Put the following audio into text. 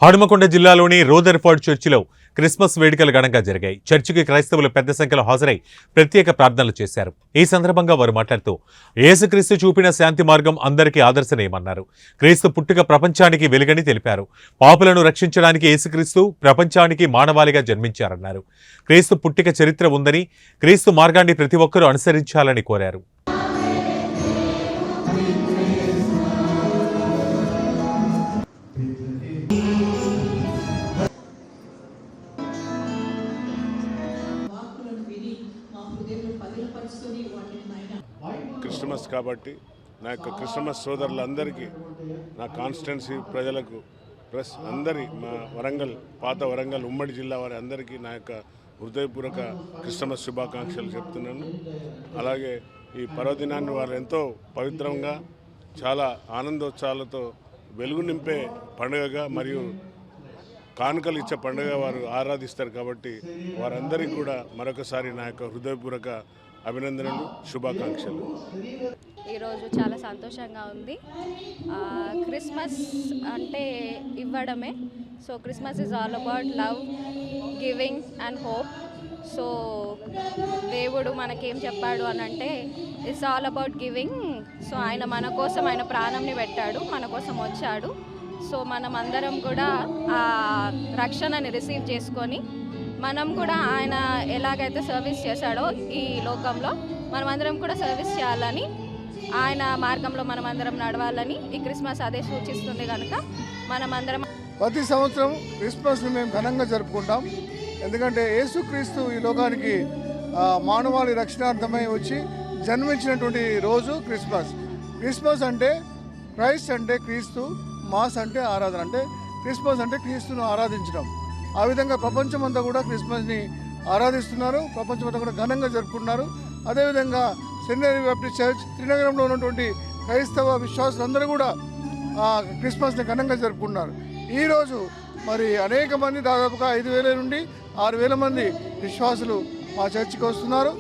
హనుమకొండ జిల్లాలోని రోదర్ఫర్డ్ చర్చిలో క్రిస్మస్ వేడుకలు ఘనంగా జరిగాయి. చర్చికి క్రైస్తవులు పెద్ద సంఖ్యలో హాజరై ప్రత్యేక ప్రార్థనలు చేశారు. ఈ సందర్భంగా వారు మాట్లాడుతూ యేసుక్రీస్తు చూపిన శాంతి మార్గం అందరికీ ఆదర్శనీయమన్నారు. క్రీస్తు పుట్టుక ప్రపంచానికి వెలుగని తెలిపారు. పాపులను రక్షించడానికి యేసుక్రీస్తు ప్రపంచానికి మానవాళిగా జన్మించారన్నారు. క్రీస్తు పుట్టుక చరిత్ర ఉందని, క్రీస్తు మార్గాన్ని ప్రతి ఒక్కరూ అనుసరించాలని కోరారు. క్రిస్మస్ కాబట్టి నా యొక్క క్రిస్మస్ సోదరులందరికీ, నా కాన్స్టిట్యున్సీ ప్రజలకు, ప్లస్ అందరి మా వరంగల్, పాత వరంగల్ ఉమ్మడి జిల్లా వారి అందరికీ నా యొక్క హృదయపూర్వక క్రిస్మస్ శుభాకాంక్షలు చెప్తున్నాను. అలాగే ఈ పర్వదినాన్ని వారు ఎంతో పవిత్రంగా, చాలా ఆనందోత్సాహాలతో వెలుగు నింపే పండుగగా మరియు కానుకలు ఇచ్చే పండుగ వారు ఆరాధిస్తారు. కాబట్టి వారందరికీ కూడా మరొకసారి నా యొక్క హృదయపూర్వక అభినందనలు, శుభాకాంక్షలు. ఈరోజు చాలా సంతోషంగా ఉంది. క్రిస్మస్ అంటే ఇవ్వడమే. So Christmas is all about love, giving and hope. So దేవుడు మనకేం చెప్పాడు అని అంటే it's all about giving. So ఆయన మన కోసం ఆయన ప్రాణంని పెట్టాడు, మన కోసం వచ్చాడు. సో మనం అందరం కూడా ఆ రక్షణని రిసీవ్ చేసుకొని మనం కూడా ఆయన ఎలాగైతే సర్వీస్ చేశాడో ఈ లోకంలో మనమందరం కూడా సర్వీస్ చేయాలని, ఆయన మార్గంలో మనమందరం నడవాలని ఈ క్రిస్మస్ అదే సూచిస్తుంది. కనుక మనమందరం ప్రతి సంవత్సరం క్రిస్మస్ని మేము ఘనంగా జరుపుకుంటాం. ఎందుకంటే యేసుక్రీస్తు ఈ లోకానికి మానవాళి రక్షణార్థమై వచ్చి జన్మించినటువంటి రోజు క్రిస్మస్. క్రిస్మస్ అంటే క్రైస్ట్ అంటే క్రీస్తు, మాస్ అంటే ఆరాధన. అంటే క్రిస్మస్ అంటే క్రీస్తును ఆరాధించడం. ఆ విధంగా ప్రపంచమంతా కూడా క్రిస్మస్ని ఆరాధిస్తున్నారు, ప్రపంచమంతా కూడా ఘనంగా జరుపుకుంటున్నారు. అదేవిధంగా సెయింట్ మేరీ బాప్టిస్ట్ చర్చ్ త్రినగరంలో ఉన్నటువంటి క్రైస్తవ విశ్వాసులందరూ కూడా క్రిస్మస్ని ఘనంగా జరుపుకుంటున్నారు. ఈరోజు మరి అనేక మంది, దాదాపుగా 5,000 నుండి 6,000 మంది విశ్వాసులు మా చర్చికి వస్తున్నారు.